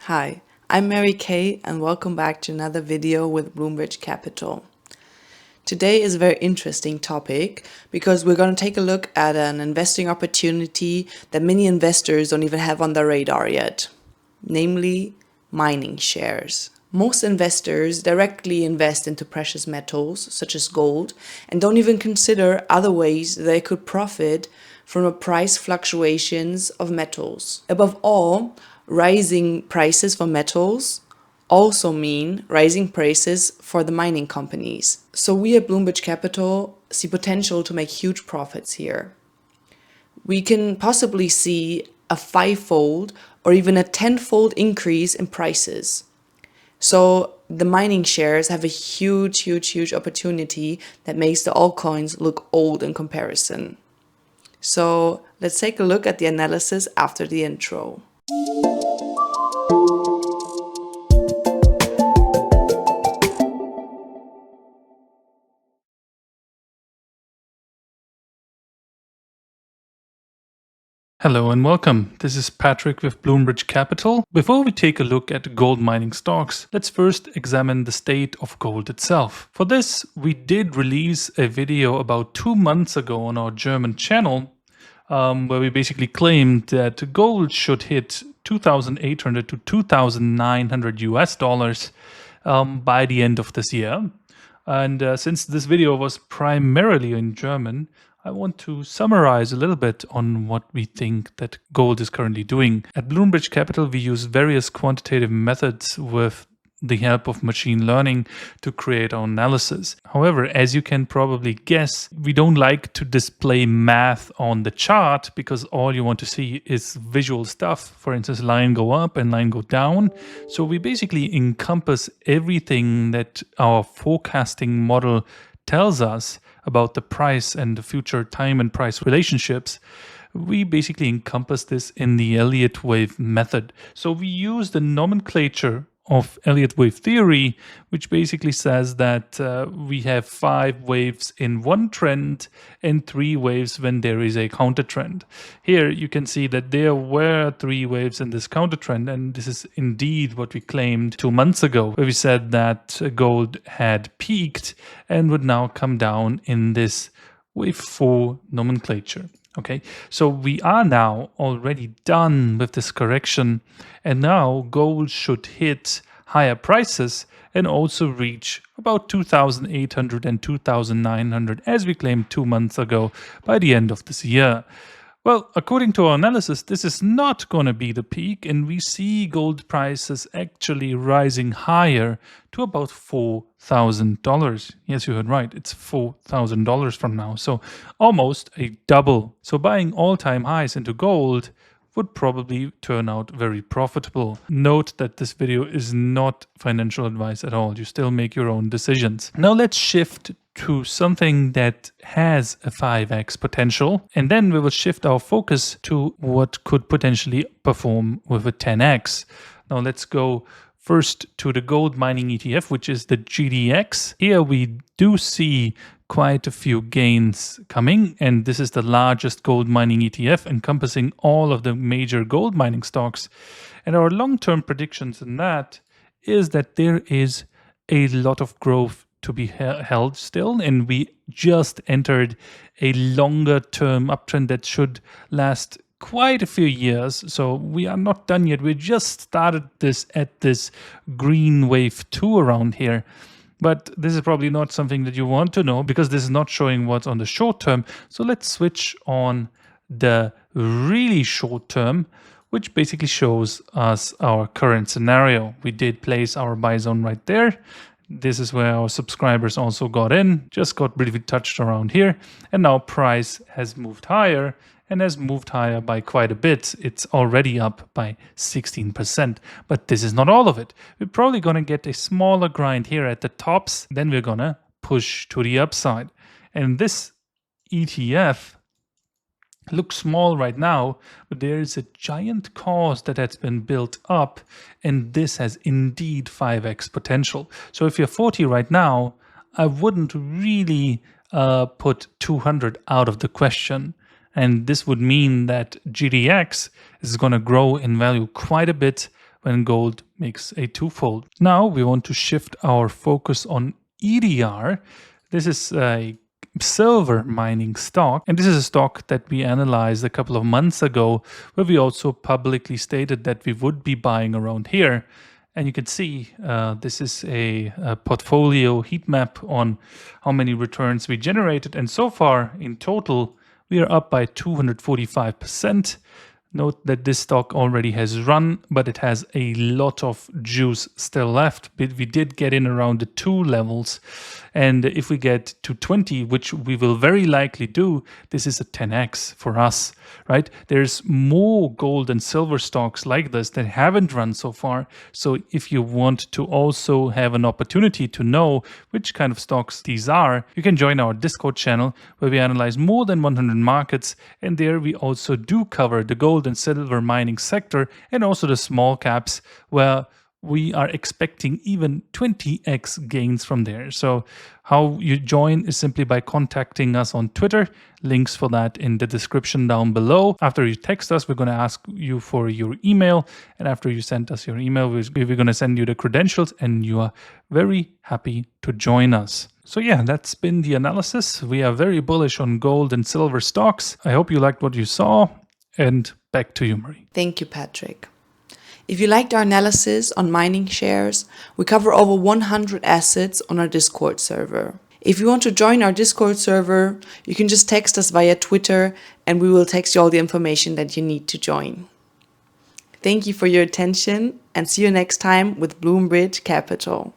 Hi, I'm Mary Kay and welcome back to another video with Bloomberg Capital. Today is a very interesting topic because we're going to take a look at an investing opportunity that many investors don't even have on their radar yet, namely mining shares. Most investors directly invest into precious metals such as gold and don't even consider other ways they could profit from the price fluctuations of metals. Above all, rising prices for metals also mean rising prices for the mining companies. So we at Bloomberg Capital see potential to make huge profits here. We can possibly see a 5-fold or even a 10-fold increase in prices. So the mining shares have a huge opportunity that makes the altcoins look old in comparison. So let's take a look at the analysis after the intro. Hello and welcome. This is Patrick with Bloomberg Capital. Before we take a look at gold mining stocks, let's first examine the state of gold itself. For this, we did release a video about 2 months ago on our German channel, where we basically claimed that gold should hit 2,800 to 2,900 US dollars by the end of this year. And since this video was primarily in German, I want to summarize a little bit on what we think that gold is currently doing. At Bloomberg Capital, we use various quantitative methods with the help of machine learning to create our analysis. However, as you can probably guess, we don't like to display math on the chart because all you want to see is visual stuff. For instance, line go up and line go down. So we basically encompass everything that our forecasting model tells us about the price and the future time and price relationships. We basically encompass this in the Elliott wave method. So we use the nomenclature of Elliott wave theory, which basically says that we have 5 waves in one trend and 3 waves when there is a counter trend. Here you can see that there were 3 waves in this counter trend, and this is indeed what we claimed 2 months ago, where we said that gold had peaked and would now come down in this wave 4 nomenclature. Okay, so we are now already done with this correction, and now gold should hit higher prices and also reach about 2,800 and 2,900 as we claimed 2 months ago by the end of this year. Well, according to our analysis, this is not going to be the peak, and we see gold prices actually rising higher to about $4,000. Yes, you heard right. It's $4,000 from now. So almost a double. So buying all-time highs into gold would probably turn out very profitable. Note that this video is not financial advice at all. You still make your own decisions. Now let's shift to something that has a 5x potential, and then we will shift our focus to what could potentially perform with a 10x. Now let's go first to the gold mining ETF, which is the GDX. Here we do see quite a few gains coming, and this is the largest gold mining ETF encompassing all of the major gold mining stocks. And our long-term predictions in that is that there is a lot of growth to be held still, and we just entered a longer term uptrend that should last quite a few years. So we are not done yet. We just started this at this green wave 2 around here. But this is probably not something that you want to know because this is not showing what's on the short term. So let's switch on the really short term, which basically shows us our current scenario. We did place our buy zone right there. This is where our subscribers also got in, just got briefly touched around here. And now price has moved higher and has moved higher by quite a bit. It's already up by 16%. But this is not all of it. We're probably going to get a smaller grind here at the tops. Then we're going to push to the upside. And this ETF looks small right now, but there is a giant cause that has been built up, and this has indeed 5x potential. So if you're 40 right now, I wouldn't really put 200 out of the question. And this would mean that GDX is going to grow in value quite a bit when gold makes a twofold. Now we want to shift our focus on EDR. This is a silver mining stock, and this is a stock that we analyzed a couple of months ago, where we also publicly stated that we would be buying around here. And you can see this is a portfolio heat map on how many returns we generated, and so far in total we are up by 245%. Note that this stock already has run, but it has a lot of juice still left. But we did get in around the 2 levels. And if we get to 20, which we will very likely do, this is a 10x for us, right? There's more gold and silver stocks like this that haven't run so far. So if you want to also have an opportunity to know which kind of stocks these are, you can join our Discord channel, where we analyze more than 100 markets. And there we also do cover the gold and silver mining sector, and also the small caps, where we are expecting even 20x gains from there. So how you join is simply by contacting us on Twitter. Links for that in the description down below. After you text us, we're going to ask you for your email. And after you send us your email, we're going to send you the credentials, and you are very happy to join us. So yeah, that's been the analysis. We are very bullish on gold and silver stocks. I hope you liked what you saw, and back to you, Marie. Thank you, Patrick. If you liked our analysis on mining shares, we cover over 100 assets on our Discord server. If you want to join our Discord server, you can just text us via Twitter, and we will text you all the information that you need to join. Thank you for your attention, and see you next time with Bloombridge Capital.